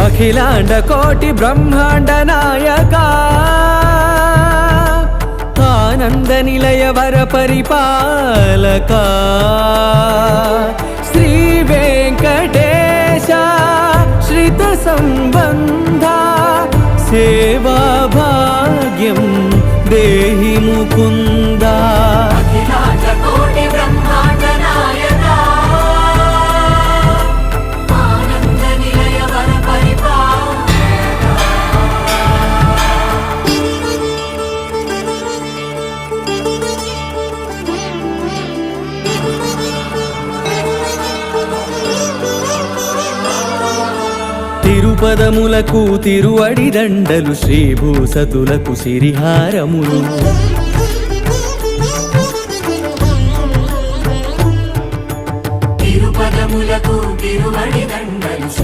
అఖిలాండ కోటి బ్రహ్మాండ నాయక ఆనంద నిలయ వర పరిపాలక శ్రీ వెంకటేశ శ్రిత సంబంధ సేవా భాగ్యం దేహి ముకుంద. తిరుపదములకు తిరువడి దండలు శ్రీభూసతులకు సిరిహారములు తిరుపదములకు తిరువడి దండలు